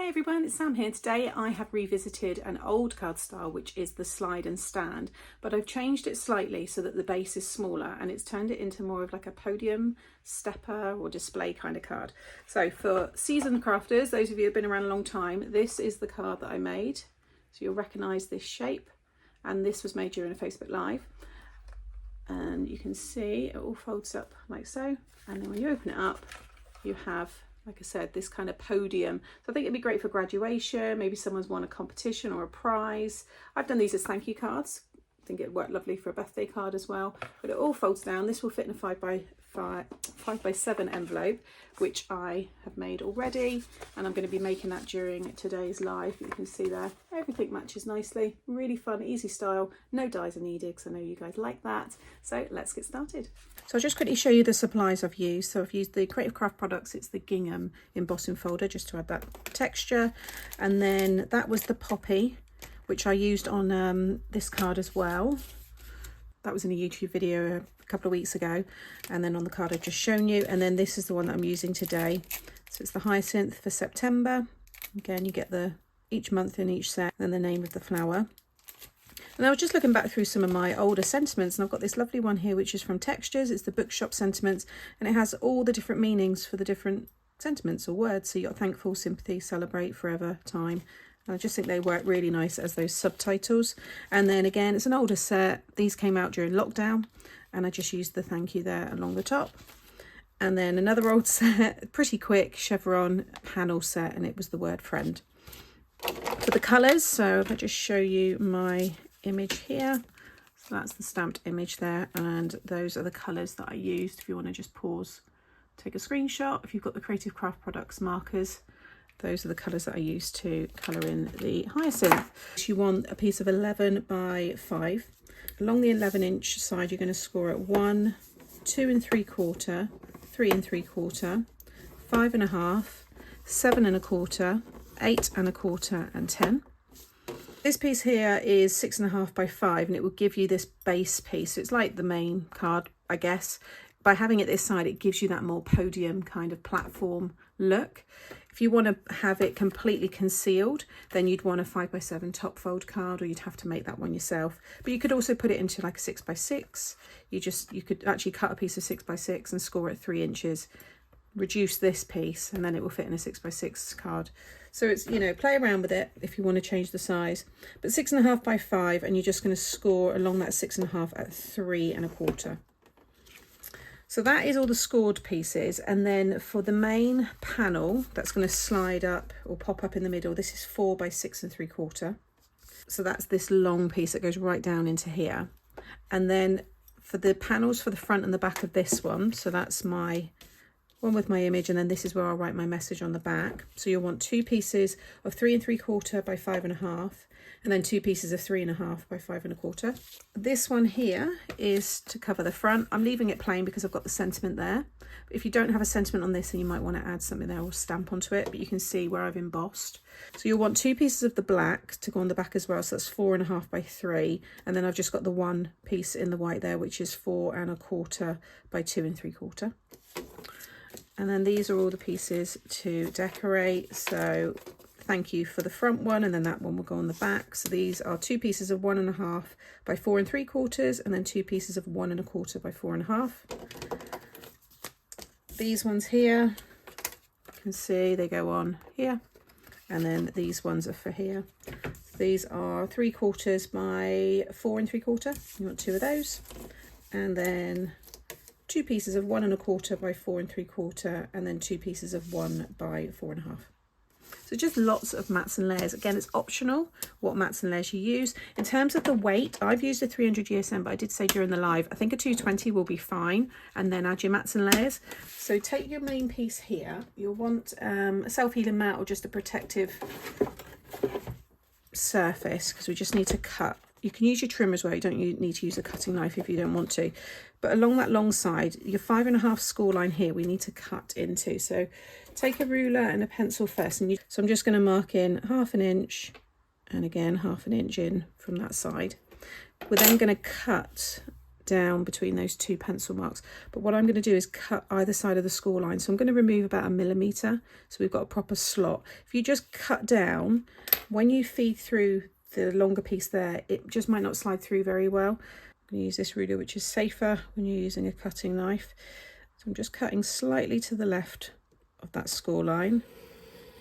Hi everyone, it's Sam here. Today I have revisited an old card style, which is the slide and stand, but I've changed it slightly so that the base is smaller and it's turned it into more of like a podium, stepper or display kind of card. So for seasoned crafters, those of you who have been around a long time, this is the card that I made. So you'll recognise this shape, and this was made during a Facebook Live. And you can see it all folds up like so, and then when you open it up, you have, like I said, this kind of podium. So I think it'd be great for graduation, maybe someone's won a competition or a prize. I've done these as thank you cards. I think it'd work lovely for a birthday card as well. But it all folds down. This will fit in a 5x7 envelope, which I have made already. And I'm going to be making that during today's live. You can see there, everything matches nicely. Really fun, easy style. No dies are needed, because I know you guys like that. So let's get started. So I'll just quickly show you the supplies I've used. So I've used the Creative Craft products. It's the gingham embossing folder, just to add that texture. And then that was the poppy, which I used on this card as well. That was in a YouTube video a couple of weeks ago. And then on the card I've just shown you. And then this is the one that I'm using today. So it's the hyacinth for September. Again, you get the each month in each set and the name of the flower. And I was just looking back through some of my older sentiments, and I've got this lovely one here, which is from Textures. It's the bookshop sentiments, and it has all the different meanings for the different sentiments or words. So you've got thankful, sympathy, celebrate, forever, time. And I just think they work really nice as those subtitles. And then again, it's an older set. These came out during lockdown, and I just used the thank you there along the top. And then another old set, pretty quick chevron panel set, and it was the word friend. For the colours, so if I just show you my image here, so that's the stamped image there, and those are the colours that I used. If you want to just pause, take a screenshot. If you've got the Creative Craft products markers, those are the colours that I used to colour in the hyacinth. You want a piece of 11 by 5. Along the 11-inch side, you're going to score at 1, 2 3/4, 3 3/4, 5 1/2, 7 1/4, 8 1/4, and 10. This piece here is 6 1/2 by 5, and it will give you this base piece. So it's like the main card, I guess. By having it this side, it gives you that more podium kind of platform look. If you want to have it completely concealed, then you'd want a 5x7 top fold card, or you'd have to make that one yourself. But you could also put it into like a 6x6. You could actually cut a piece of 6x6 and score at 3 inches. Reduce this piece, and then it will fit in a 6x6 card. So it's, you know, play around with it if you want to change the size. But 6 1/2 by 5, and you're just going to score along that 6 1/2 at 3 1/4. So that is all the scored pieces. And then for the main panel that's going to slide up or pop up in the middle, this is 4 by 6 3/4. So that's this long piece that goes right down into here. And then for the panels for the front and the back of this one, so that's my one with my image, and then this is where I'll write my message on the back. So you'll want 2 pieces of 3 3/4 by 5 1/2, and then 2 pieces of 3 1/2 by 5 1/4. This one here is to cover the front. I'm leaving it plain because I've got the sentiment there. But if you don't have a sentiment on this, then you might want to add something there or stamp onto it, but you can see where I've embossed. So you'll want 2 pieces of the black to go on the back as well. So that's 4 1/2 by 3, and then I've just got the one piece in the white there, which is 4 1/4 by 2 3/4. And then these are all the pieces to decorate. So thank you for the front one, and then that one will go on the back. So these are 2 pieces of 1 1/2 by 4 3/4, and then 2 pieces of 1 1/4 by 4 1/2. These ones here, you can see they go on here, and then these ones are for here. These are 3/4 by 4 3/4. You want 2 of those, and then 2 pieces of 1 1/4 by 4 3/4, and then 2 pieces of 1 by 4 1/2. So just lots of mats and layers. Again, it's optional what mats and layers you use. In terms of the weight, I've used a 300 GSM, but I did say during the live, I think a 220 will be fine, and then add your mats and layers. So take your main piece here. You'll want a self-healing mat or just a protective surface, because we just need to cut. You can use your trimmer as well. You don't need to use a cutting knife if you don't want to. But along that long side, your 5 1/2 score line here, we need to cut into. So take a ruler and a pencil first. So I'm just going to mark in 1/2 inch, and again 1/2 inch in from that side. We're then going to cut down between those two pencil marks. But what I'm going to do is cut either side of the score line. So I'm going to remove about 1 millimetre, so we've got a proper slot. If you just cut down, when you feed through the longer piece there, it just might not slide through very well. I'm going to use this ruler, which is safer when you're using a cutting knife. So I'm just cutting slightly to the left of that score line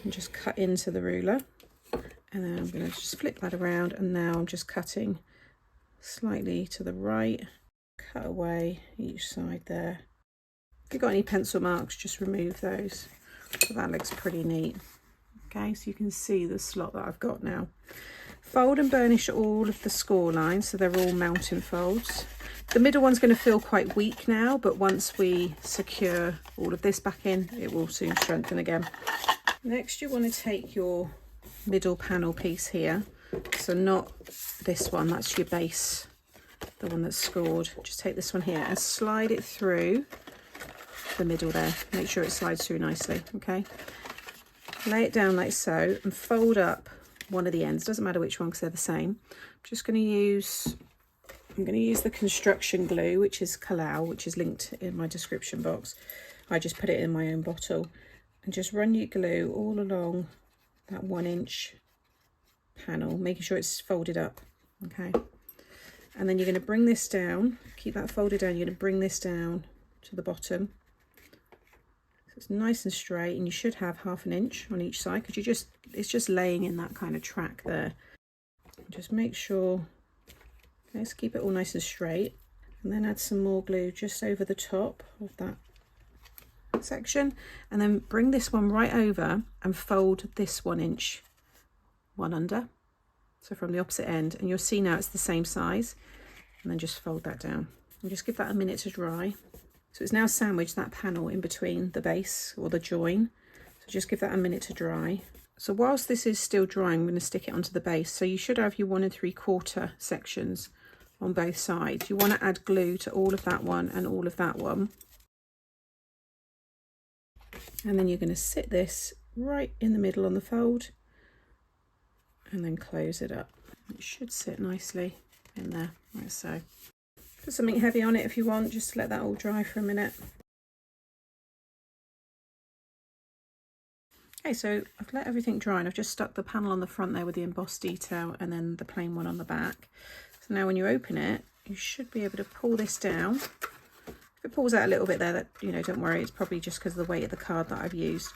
and just cut into the ruler. And then I'm going to just flip that around, and now I'm just cutting slightly to the right, cut away each side there. If you've got any pencil marks, just remove those. So that looks pretty neat. Okay, so you can see the slot that I've got now. Fold and burnish all of the score lines so they're all mounting folds. The middle one's going to feel quite weak now, but once we secure all of this back in, it will soon strengthen again. Next, you want to take your middle panel piece here, so not this one, that's your base, the one that's scored. Just take this one here and slide it through the middle there. Make sure it slides through nicely. Okay, lay it down like so and fold up one of the ends. Doesn't matter which one because they're the same. I'm going to use the construction glue, which is Kalau, which is linked in my description box. I just put it in my own bottle, and just run your glue all along that 1 inch panel, making sure it's folded up. Okay, and then you're going to bring this down, keep that folded down. You're going to bring this down to the bottom, so it's nice and straight, and you should have 1/2 inch on each side because it's just laying in that kind of track there. Just make sure, let's keep it all nice and straight, and then add some more glue just over the top of that section, and then bring this one right over and fold this 1 inch one under, so from the opposite end, and you'll see now it's the same size, and then just fold that down and just give that a minute to dry. So it's now sandwiched that panel in between the base or the join, so just give that a minute to dry. So whilst this is still drying, I'm going to stick it onto the base. So you should have your 1 3/4 sections on both sides. You want to add glue to all of that one and all of that one. And then you're going to sit this right in the middle on the fold and then close it up. It should sit nicely in there, like so. Put something heavy on it if you want, just to let that all dry for a minute. Okay, so I've let everything dry, and I've just stuck the panel on the front there with the embossed detail and then the plain one on the back. So now when you open it, you should be able to pull this down. If it pulls out a little bit there, that, you know, don't worry, it's probably just because of the weight of the card that I've used.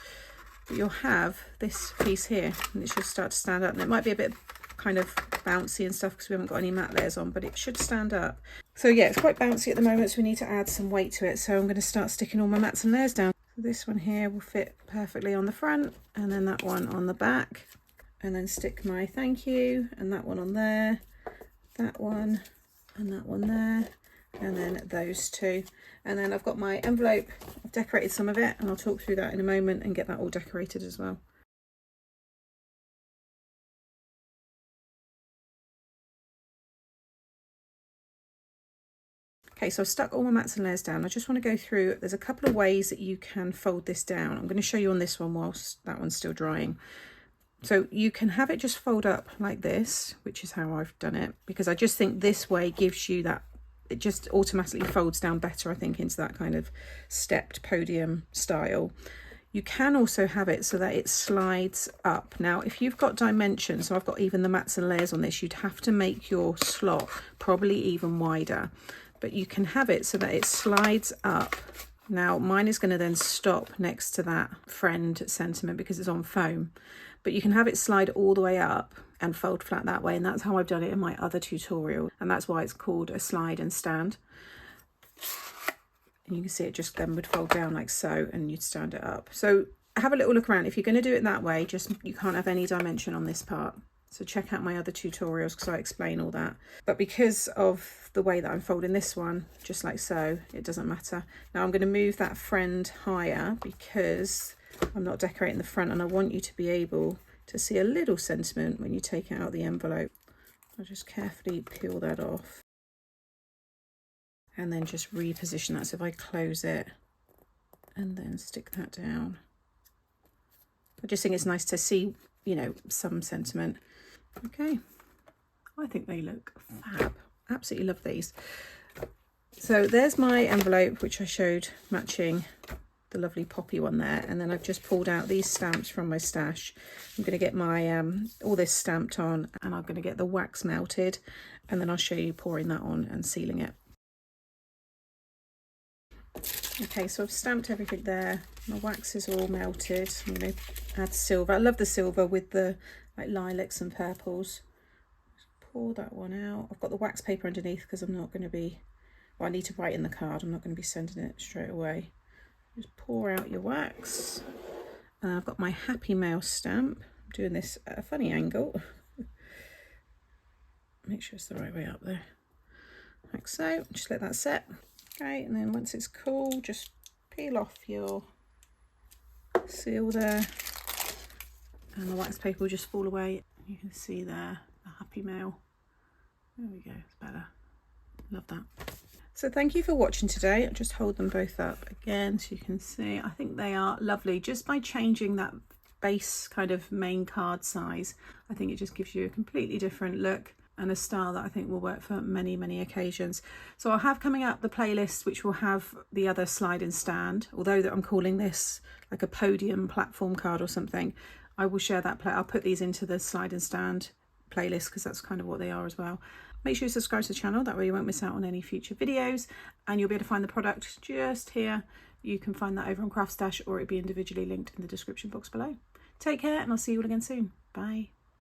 But you'll have this piece here, and it should start to stand up. And it might be a bit kind of bouncy and stuff because we haven't got any matte layers on, but it should stand up. So yeah, it's quite bouncy at the moment, so we need to add some weight to it. So I'm going to start sticking all my mats and layers down. So this one here will fit perfectly on the front, and then that one on the back, and then stick my thank you, and that one on there, that one, and that one there, and then those two. And then I've got my envelope, I've decorated some of it, and I'll talk through that in a moment and get that all decorated as well. Okay, so I've stuck all my mats and layers down. I just want to go through, there's a couple of ways that you can fold this down. I'm going to show you on this one whilst that one's still drying. So you can have it just fold up like this, which is how I've done it, because I just think this way gives you that, it just automatically folds down better, I think, into that kind of stepped podium style. You can also have it so that it slides up. Now, if you've got dimensions, so I've got even the mats and layers on this, you'd have to make your slot probably even wider. But you can have it so that it slides up. Now, mine is going to then stop next to that friend sentiment because it's on foam. But you can have it slide all the way up and fold flat that way. And that's how I've done it in my other tutorial. And that's why it's called a slide and stand. And you can see it just then would fold down like so, and you'd stand it up. So have a little look around. If you're going to do it that way, just you can't have any dimension on this part. So check out my other tutorials because I explain all that. But because of the way that I'm folding this one, just like so, it doesn't matter. Now I'm going to move that friend higher because I'm not decorating the front, and I want you to be able to see a little sentiment when you take it out of the envelope. I'll just carefully peel that off and then just reposition that. So if I close it and then stick that down, I just think it's nice to see, you know, some sentiment. Okay, I think they look fab. Absolutely love these. So there's my envelope, which I showed matching the lovely poppy one there, and then I've just pulled out these stamps from my stash. I'm going to get my all this stamped on, and I'm going to get the wax melted, and then I'll show you pouring that on and sealing it. Okay, so I've stamped everything there. My wax is all melted. I'm going to add silver. I love the silver with the like lilacs and purples. Just pour that one out. I've got the wax paper underneath because I'm not going to be, well, I need to write in the card. I'm not going to be sending it straight away. Just pour out your wax. I've got my Happy Mouse stamp. I'm doing this at a funny angle. Make sure it's the right way up there. Like so. Just let that set. Okay, and then once it's cool, just peel off your seal there, and the wax paper will just fall away. You can see there the Happy Mail. There we go, it's better. Love that. So thank you for watching today. I'll just hold them both up again so you can see. I think they are lovely. Just by changing that base kind of main card size, I think it just gives you a completely different look and a style that I think will work for many, many occasions. So I'll have coming up the playlist which will have the other sliding stand, although that I'm calling this like a podium platform card or something. I will share that I'll put these into the sliding stand playlist because that's kind of what they are as well. Make sure you subscribe to the channel, that way you won't miss out on any future videos, and you'll be able to find the product just here. You can find that over on Craft Stash, or it'll be individually linked in the description box below. Take care, and I'll see you all again soon. Bye.